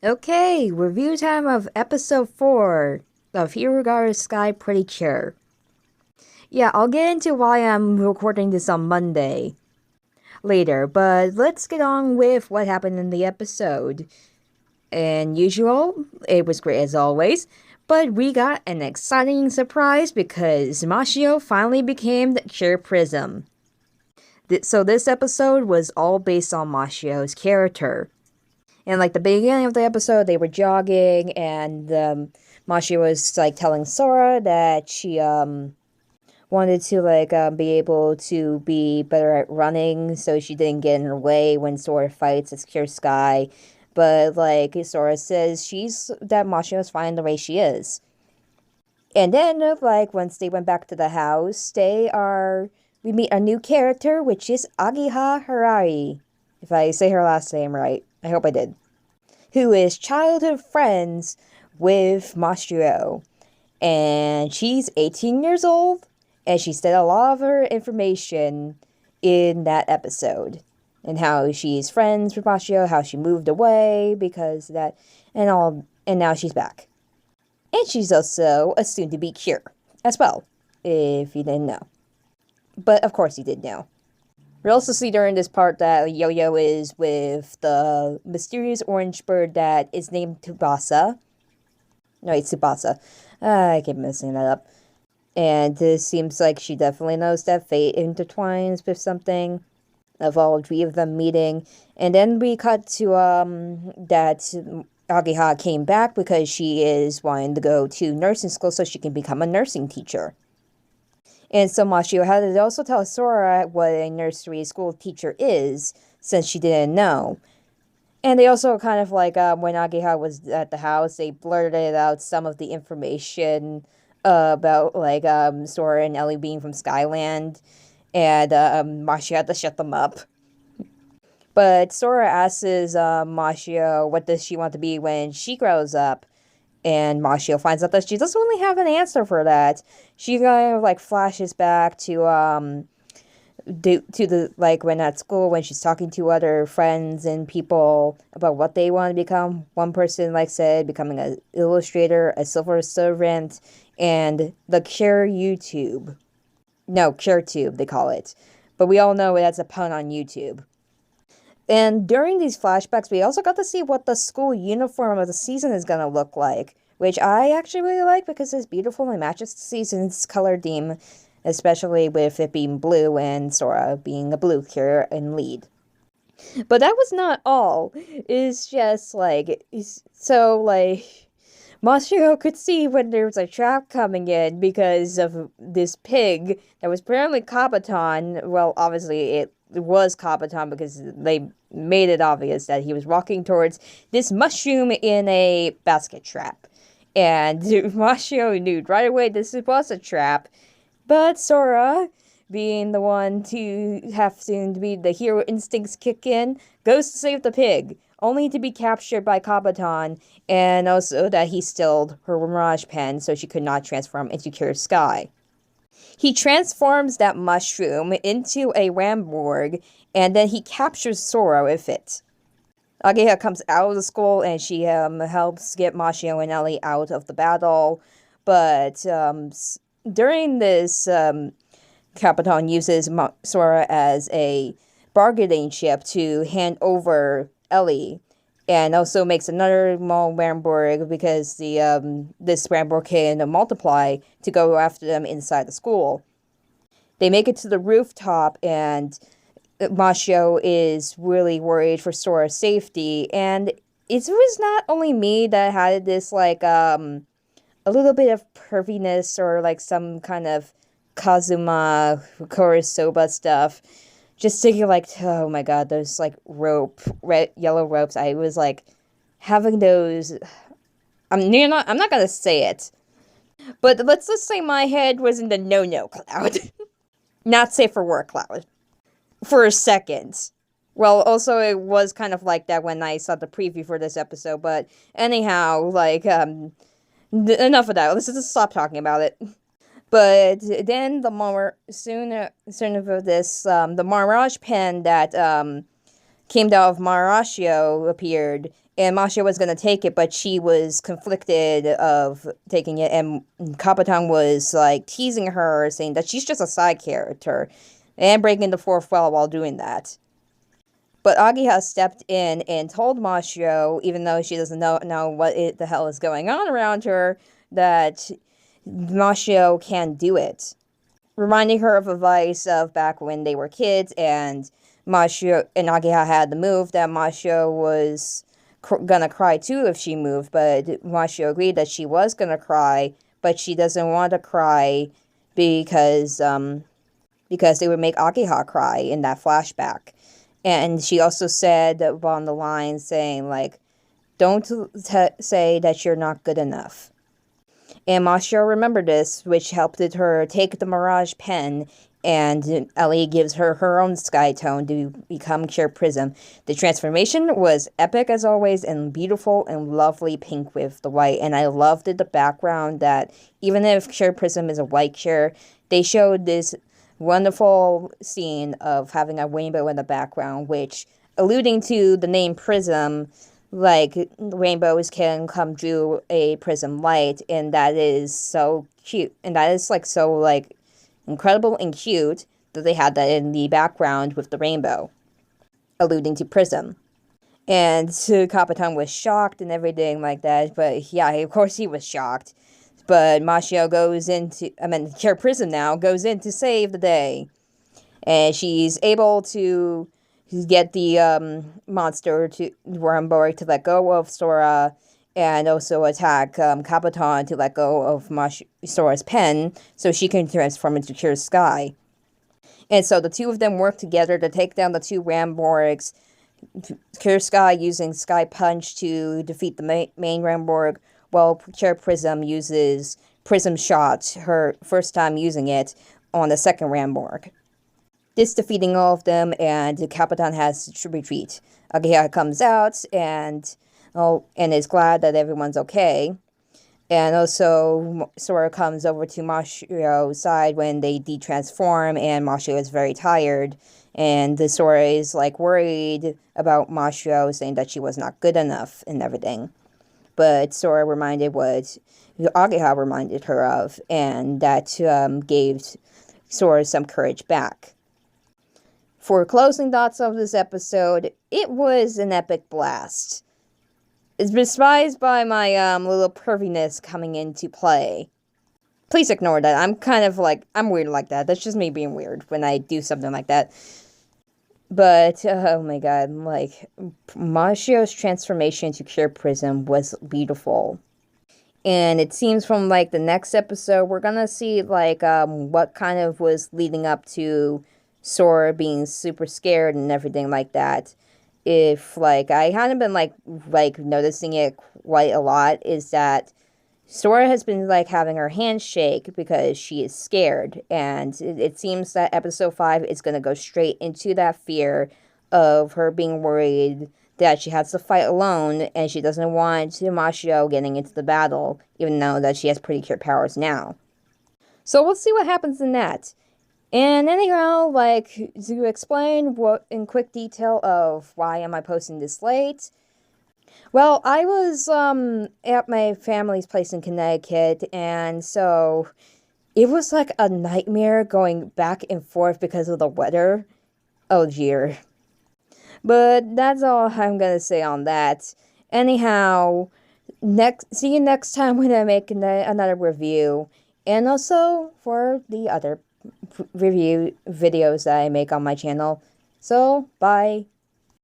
Okay, review time of episode 4 of Hirogaru Sky Pretty Cure. Yeah, I'll get into why I'm recording this on Monday later, but let's get on with what happened in the episode. And usual, it was great as always, but we got an exciting surprise because Mashio finally became the Cure Prism. So this episode was all based on Mashio's character. And like the beginning of the episode, they were jogging, and Mashio was like telling Sora that she wanted to be able to be better at running, so she didn't get in her way when Sora fights as Cure Sky. But like Sora says, that Mashio's fine the way she is. And then like once they went back to the house, we meet a new character, which is Agiha Harari. If I say her last name right. I hope I did. Who is childhood friends with Mashio. And she's 18 years old, and she said a lot of her information in that episode. And how she's friends with Mashio, how she moved away because of that, and now she's back. And she's also a soon-to-be Cure, as well, if you didn't know. But of course you did know. We also see during this part that Yo-Yo is with the mysterious orange bird that is named Tsubasa. No, it's Tsubasa. I keep messing that up. And it seems like she definitely knows that fate intertwines with something of all three of them meeting. And then we cut to that Agiha came back because she is wanting to go to nursing school so she can become a nursing teacher. And so Mashio had to also tell Sora what a nursery school teacher is, since she didn't know. And they also kind of when Agiha was at the house, they blurted out some of the information about Sora and Ellie being from Skyland, and Mashio had to shut them up. But Sora asks Mashio what does she want to be when she grows up. And Mashio finds out that she doesn't really have an answer for that. She kind of flashes back to when at school when she's talking to other friends and people about what they want to become. One person said becoming an illustrator, a civil servant, and the Cure YouTube. No, CureTube they call it. But we all know that's a pun on YouTube. And during these flashbacks, we also got to see what the school uniform of the season is going to look like, which I actually really like because it's beautiful and matches the season's color theme, especially with it being blue and Sora being a blue Cure and lead. But that was not all. It's just Mashio could see when there was a trap coming in because of this pig that was apparently KABATON. Well, obviously it was KABATON because they made it obvious that he was walking towards this mushroom in a basket trap. And Mashio knew right away this was a trap. But Sora, being the one to have to be the hero instincts kick in, goes to save the pig, only to be captured by KABATON, and also that he stilled her Mirage Pen so she could not transform into Cure Sky. He transforms that mushroom into a Ranborg, and then he captures Sora with it. Agiha comes out of the school, and she helps get Mashio and Ellie out of the battle, but during this, KABATON uses Sora as a bargaining chip to hand over Ellie, and also makes another small Ranborg because this Ranborg can multiply to go after them inside the school. They make it to the rooftop, and Mashio is really worried for Sora's safety, and it was not only me that had this a little bit of perviness or some kind of Kazuma KonoSuba stuff. Just thinking oh my god, those red yellow ropes. I was having those. I'm not gonna say it, but let's just say my head was in the no cloud, not safe for work cloud, for a second. Well, also it was kind of like that when I saw the preview for this episode. But anyhow, enough of that. Let's just stop talking about it. But then the Mirage Pen that came out of Marashio appeared, And Masha was going to take it, but she was conflicted of taking it. And KABATON was like teasing her, saying that she's just a side character and breaking the fourth wall while doing that. But Agiha stepped in and told Mashio, even though she doesn't know what the hell is going on around her, that Mashio can do it. Reminding her of advice of back when they were kids, and Mashio and Agiha had the move that Mashio was gonna cry too if she moved, but Mashio agreed that she was gonna cry, but she doesn't want to cry because they would make Agiha cry in that flashback. And she also said on the line saying, like, don't say that you're not good enough. And Mashio remembered this, which helped her take the Mirage pen, and Ellie gives her her own sky tone to become Cure Prism. The transformation was epic as always, and beautiful and lovely pink with the white. And I loved the background that even if Cure Prism is a white cure, they showed this wonderful scene of having a rainbow in the background, which, alluding to the name Prism, like, rainbows can come through a prism light, and that is so cute, and that is, like, so, like, incredible and cute that they had that in the background with the rainbow, alluding to Prism. And KABATON was shocked and everything like that, but yeah, of course he was shocked. But Mashio Cure Prism now goes in to save the day. And she's able to get the monster to Ranborg to let go of Sora, and also attack KABATON to let go of Sora's pen so she can transform into Cure Sky. And so the two of them work together to take down the two Ranborgs. Cure Sky using Sky Punch to defeat the main Ranborg, while Cure Prism uses Prism Shot, her first time using it, on the second Ranborg. This defeating all of them, and KABATON has to retreat. Agiha comes out and is glad that everyone's okay. And also, Sora comes over to Mashio's side when they de-transform, and Mashio is very tired. And the Sora is, like, worried about Mashio, saying that she was not good enough and everything. But Sora reminded what Agiha reminded her of, and that gave Sora some courage back. For closing thoughts of this episode, it was an epic blast. It's despised by my little perviness coming into play. Please ignore that. I'm kind of like, I'm weird like that. That's just me being weird when I do something like that. But, oh my god, like, Mashio's transformation to Cure Prism was beautiful. And it seems from, like, the next episode, we're gonna see, like, what kind of was leading up to Sora being super scared and everything like that. If, like, I hadn't been, like, noticing it quite a lot, is that Sora has been, like, having her hand shake because she is scared, and it seems that episode 5 is going to go straight into that fear of her being worried that she has to fight alone, and she doesn't want Mashio getting into the battle, even though that she has pretty cure powers now. So we'll see what happens in that. And anyhow, like, to explain what in quick detail of why am I posting this late. Well, I was at my family's place in Connecticut, and so it was like a nightmare going back and forth because of the weather. Oh dear. But that's all I'm gonna say on that. Anyhow, see you next time when I make another review, and also for the other review videos that I make on my channel. So, bye.